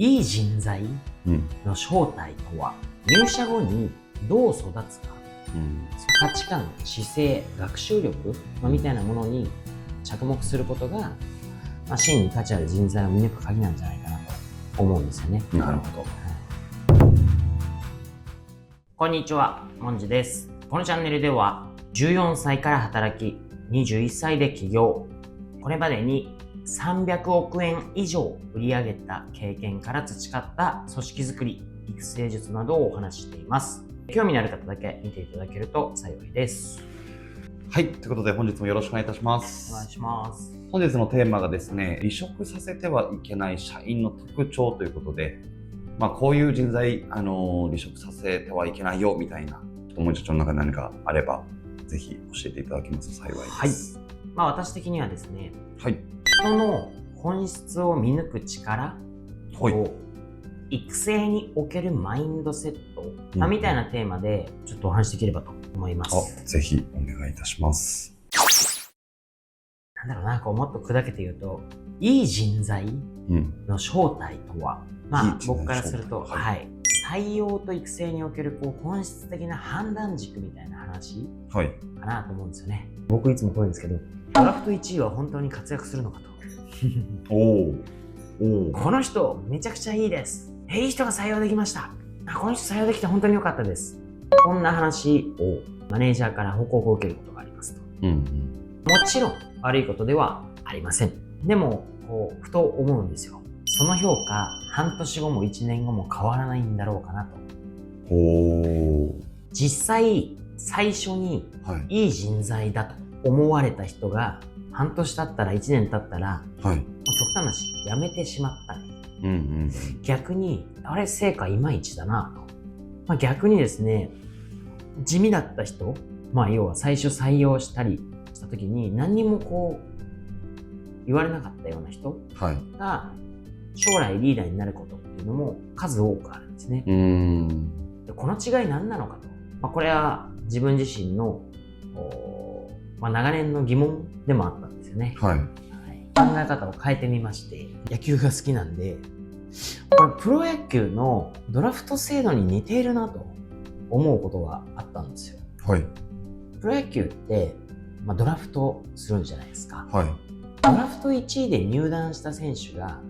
いい人材の正体とは、入社後にどう育つか、価値観、姿勢、学習力、みたいなものに着目することが、真に価値ある人材を見抜く鍵なんじゃないかなと思うんですよね。なるほど。こんにちは、もんじです。このチャンネルでは、14歳から働き、21歳で起業、これまでに300億円以上売り上げた経験から培った組織づくり、育成術などをお話ししています。興味のある方だけ見ていただけると幸いです。はい、ということで本日もよろしくお願いいたします。お願いします。本日のテーマがですね、離職させてはいけない社員の特徴ということで、こういう人材、離職させてはいけないよみたいな、もうちょっとの中で何かあれば、ぜひ教えていただけますと幸いです。はい。私的にはですね、はい。人の本質を見抜く力と、育成におけるマインドセット、みたいなテーマでちょっとお話しできればと思います。ぜひお願いいたします。もっと砕けて言うと、いい人材の正体とは、僕からすると、採用と育成における本質的な判断軸みたいな話かなと思うんですよね。僕いつもこう言うんですけど、ドラフト1位は本当に活躍するのかと。この人めちゃくちゃいいです。いい人が採用できました。この人採用できて本当に良かったです。こんな話をマネージャーから報告を受けることがありますと。もちろん悪いことではありません。でもふと思うんですよ。その評価半年後も1年後も変わらないんだろうかなと。実際最初にいい人材だと思われた人が半年経ったら1年経ったら、極端な話辞めてしまったり、逆に成果いまいちだなと、逆にですね、地味だった人、要は最初採用したりした時に何にも言われなかったような人が将来リーダーになることっていうのも数多くあるんですね。でこの違い何なのかと、これは自分自身の長年の疑問でもあったんですよね。考え方を変えてみまして、野球が好きなんで、これプロ野球のドラフト制度に似ているなと思うことがあったんですよ。プロ野球って、ドラフトするんじゃないですか。ドラフト1位で入団した選手が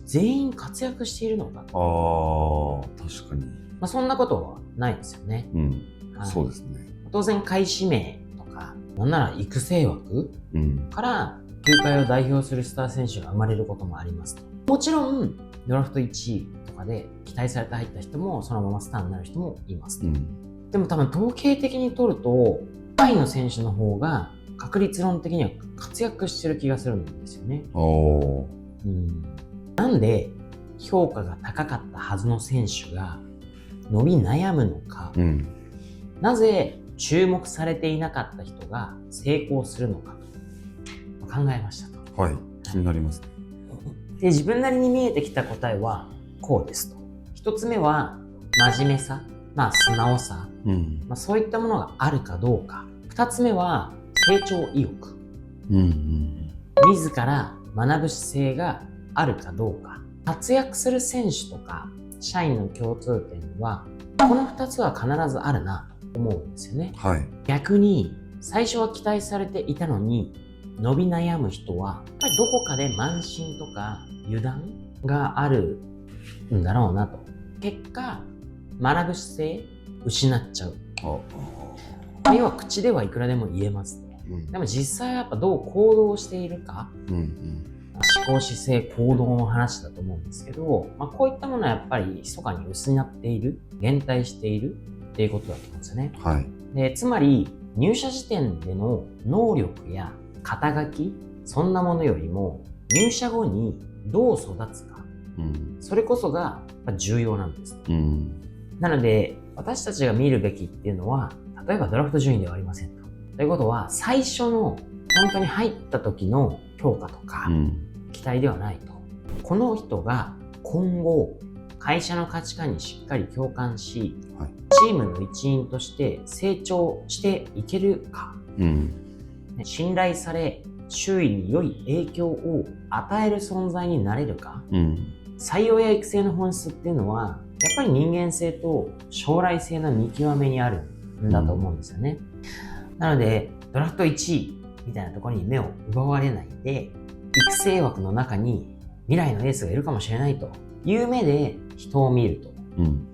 全員活躍しているのかと。確かに。そんなことはないですよね。そうですね。当然下位指名とか、なんなら育成枠から球界を代表するスター選手が生まれることもありますと。もちろんドラフト1位とかで期待されて入った人もそのままスターになる人もいますと。でも多分統計的に取ると下位の選手の方が確率論的には活躍してる気がするんですよね。なんで評価が高かったはずの選手が伸び悩むのか、なぜ注目されていなかった人が成功するのかと考えましたと。気になりますね。で、自分なりに見えてきた答えはこうですと。一つ目は真面目さ、素直さ、そういったものがあるかどうか。二つ目は成長意欲、自ら学ぶ姿勢があるかどうか。活躍する選手とか社員の共通点はこの2つは必ずあるなと思うんですよね。逆に最初は期待されていたのに伸び悩む人はやっぱりどこかで慢心とか油断があるんだろうなと。結果学ぶ姿勢失っちゃう。要は口ではいくらでも言えますね。でも実際はやっぱどう行動しているか、思考姿勢行動の話だと思うんですけど、こういったものはやっぱり密かに失っている、減退しているっていうことだと思うんですよね。でつまり入社時点での能力や肩書き、そんなものよりも入社後にどう育つか、それこそが重要なんです。なので私たちが見るべきっていうのは、例えばドラフト順位ではありませんと。ということは最初の本当に入った時の評価とか期待ではないと。この人が今後会社の価値観にしっかり共感し、チームの一員として成長していけるか、信頼され周囲に良い影響を与える存在になれるか、採用や育成の本質っていうのは、やっぱり人間性と将来性の見極めにあるんだと思うんですよね。なので、ドラフト1位みたいなところに目を奪われないで、育成枠の中に未来のエースがいるかもしれないという目で人を見ると。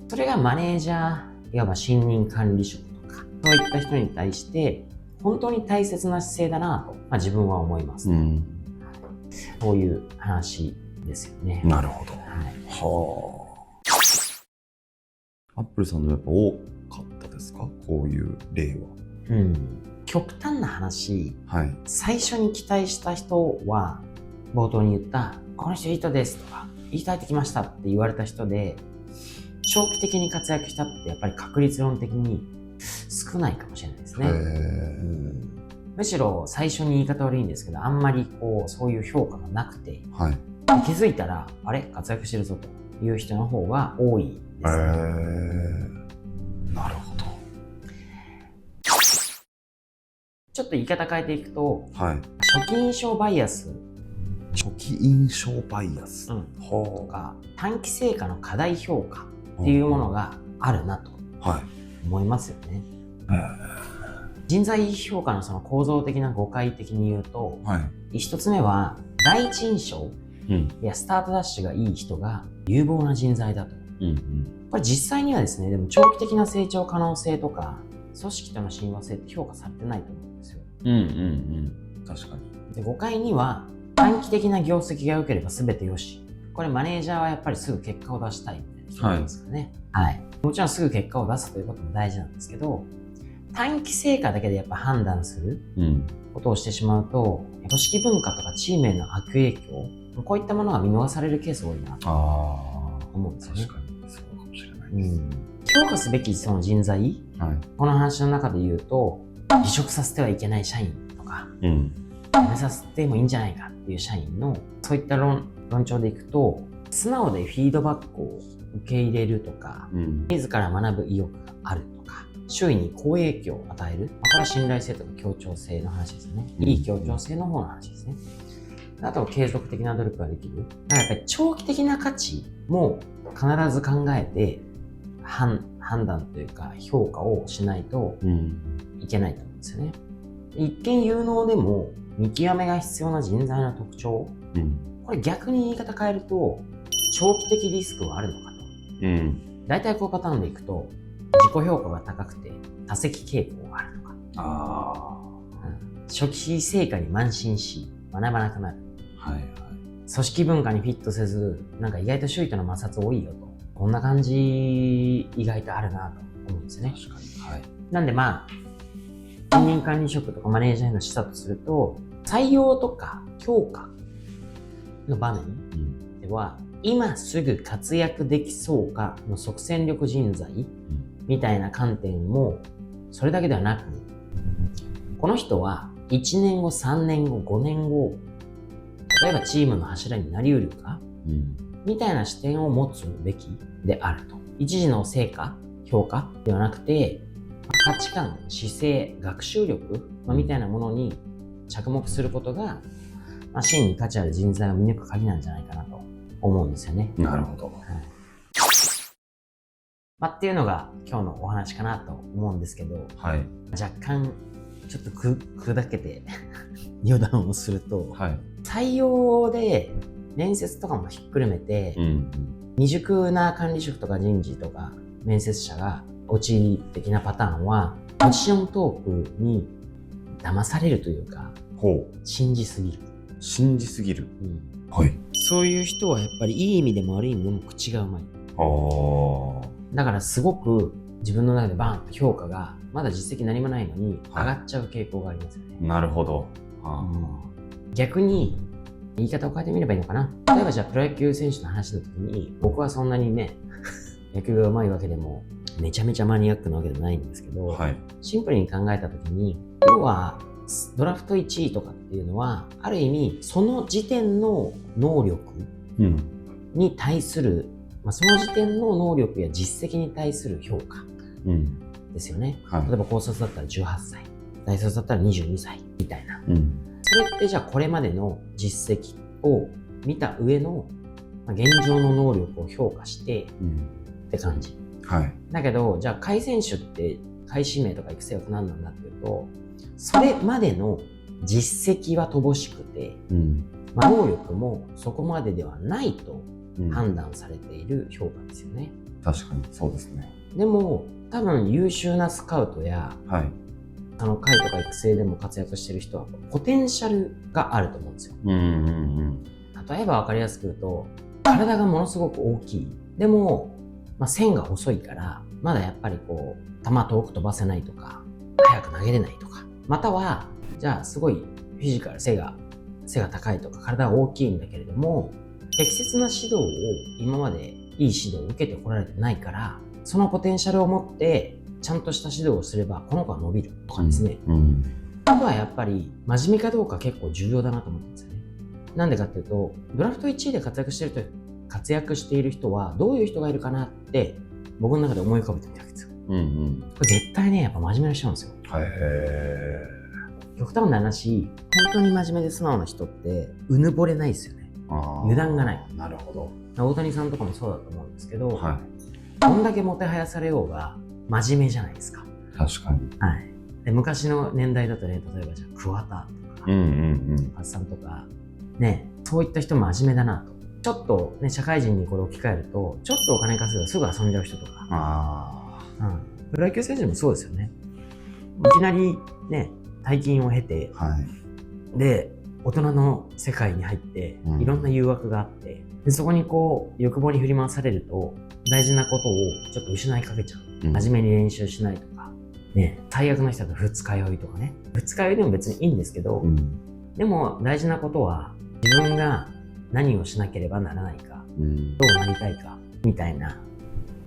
それがマネージャー、いわば信任管理職とか、そういった人に対して本当に大切な姿勢だなと、自分は思います。そういう話ですよね。なるほど。アップルさんのやっぱ多かったですか？こういう例は。極端な話、最初に期待した人は、冒頭に言った、この人いい人ですとか、いい人入ってきましたって言われた人で、長期的に活躍したってやっぱり確率論的に少ないかもしれないですね。むしろ最初に言い方悪いんですけど、あんまりそういう評価がなくて、気づいたら、あれ活躍してるぞという人の方が多いですね。なるほど。ちょっと言い方変えていくと、初期印象バイアス。初期印象バイアス。とか、短期成果の過大評価っていうものがあるなと思いますよね。人材評価のその構造的な誤解的に言うと、一つ目は第一印象やスタートダッシュがいい人が有望な人材だと。これ実際にはですね、でも長期的な成長可能性とか組織との親和性って評価されてないと思うんですよ。確かに。で、誤解には短期的な業績が良ければ全てよし。これマネージャーはやっぱりすぐ結果を出したいみたいな人なんですかね。もちろんすぐ結果を出すということも大事なんですけど、短期成果だけでやっぱ判断することをしてしまうと、組織文化とかチームへの悪影響、こういったものが見逃されるケースが多いなと思うんですよね。確かにそうかもしれないです。評価すべきその人材、この話の中で言うと、離職させてはいけない社員とか、辞めさせてもいいんじゃないかっていう社員のそういった論調でいくと、素直でフィードバックを受け入れるとか、自ら学ぶ意欲があるとか、周囲に好影響を与える、これは信頼性とか協調性の話ですね。いい協調性の方の話ですね。あとは継続的な努力ができる。だからやっぱり長期的な価値も必ず考えて判断というか評価をしないといけないと思うんですよね。一見有能でも見極めが必要な人材の特徴、これ逆に言い方変えると長期的リスクはあるのかと。大体こうパターンでいくと自己評価が高くて多責傾向があるとか、初期成果に慢心し学ばなくなる、組織文化にフィットせずなんか意外と周囲との摩擦多いよと、こんな感じ意外とあるなと思うんですね。確かに。なんで信任管理職とかマネージャーへの示唆とすると、採用とか評価の場面では、今すぐ活躍できそうかの即戦力人材みたいな観点もそれだけではなく、この人は1年後、3年後、5年後、例えばチームの柱になりうるか、みたいな視点を持つべきであると。一時の成果、評価ではなくて、価値観、姿勢、学習力、みたいなものに着目することが、真に価値ある人材を見抜く鍵なんじゃないかなと思うんですよね。なるほど。っていうのが今日のお話かなと思うんですけど、若干ちょっと砕けて余談をすると、採用で面接とかもひっくるめて、未熟な管理職とか人事とか面接者が陥り的なパターンは、ポジショントークに騙されるというか、信じすぎる。そういう人はやっぱりいい意味でも悪い意味でも口がうまい。だからすごく自分の中でバーンと評価がまだ実績何もないのに上がっちゃう傾向がありますよね。なるほど。逆に言い方を変えてみればいいのかな。例えばじゃあプロ野球選手の話の時に、僕はそんなにね野球が上手いわけでもめちゃめちゃマニアックなわけでもないんですけど、シンプルに考えた時に、要はドラフト1位とかっていうのはある意味その時点の能力に対する、その時点の能力や実績に対する評価ですよね。例えば高卒だったら18歳、大卒だったら22歳みたいな。それってじゃあこれまでの実績を見た上の現状の能力を評価してって感じ。はい。だけど、じゃあ、下位選手って、下位指名とか育成は何なんだっていうと、それまでの実績は乏しくて、能力もそこまでではないと判断されている評価ですよね。確かに、そうですね。でも、多分優秀なスカウトや、はい。下位とか育成でも活躍してる人は、ポテンシャルがあると思うんですよ。例えば分かりやすく言うと、体がものすごく大きい。でも、線が細いから、まだやっぱりこう、球遠く飛ばせないとか、早く投げれないとか。または、じゃあすごいフィジカル、背が高いとか、体が大きいんだけれども、適切な指導を今までいい指導を受けてこられてないから、そのポテンシャルを持って、ちゃんとした指導をすれば、この子は伸びるとかですね。あとはやっぱり、真面目かどうか結構重要だなと思ってますよね。なんでかっていうと、ドラフト1位で活躍している人は、どういう人がいるかなって、僕の中で思い浮かべてみたわけですよ。これ絶対ね、やっぱ真面目な人なんですよ。極端な話、本当に真面目で素直な人って、うぬぼれないですよね。油断がない。なるほど。大谷さんとかもそうだと思うんですけど、どんだけもてはやされようが、真面目じゃないですか。確かに。はい。で、昔の年代だとね、例えばじゃあ、桑田とか、ハッサンとか、ね、そういった人真面目だなと。ちょっとね、社会人にこれ置き換えると、ちょっとお金稼ぐとすぐ遊んじゃう人とか。プロ野球選手もそうですよね。いきなりね、大金を経て、で、大人の世界に入って、いろんな誘惑があって、でそこにこう、欲望に振り回されると、大事なことをちょっと失いかけちゃう。真面目に練習しないとか、ね、最悪の人だと二日酔いとかね。二日酔いでも別にいいんですけど、でも大事なことは、自分が何をしなければならないか、どうなりたいか、みたいな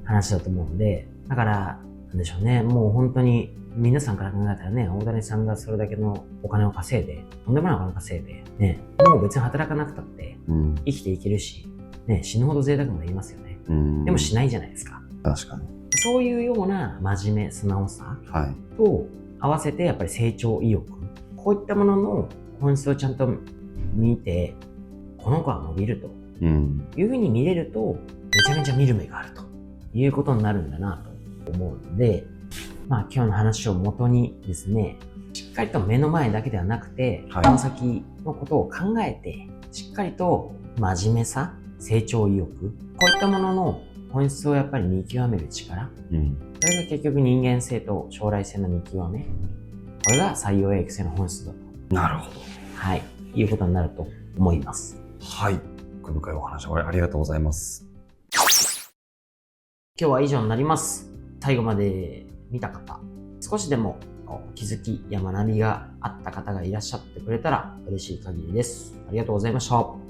話だと思うんで、だから、なんでしょうね、もう本当に皆さんから考えたらね、大谷さんがそれだけのお金を稼いで、とんでもないお金を稼いで、ね、もう別に働かなくたって生きていけるし、ね、死ぬほど贅沢もできますよね。でもしないじゃないですか。確かに。そういうような真面目、素直さと合わせてやっぱり成長意欲、こういったものの本質をちゃんと見て、この子は伸びるというふうに見れると、めちゃめちゃ見る目があるということになるんだなと思うので、今日の話を元にですね、しっかりと目の前だけではなくて、この先のことを考えて、しっかりと真面目さ、成長意欲、こういったものの本質をやっぱり見極める力、それが結局人間性と将来性の見極め、これが採用や育成の本質だと。なるほど。はい、いうことになると思います。はい。奥深いお話ありがとうございます。今日は以上になります。最後まで見た方、少しでも気づきや学びがあった方がいらっしゃってくれたら嬉しい限りです。ありがとうございました。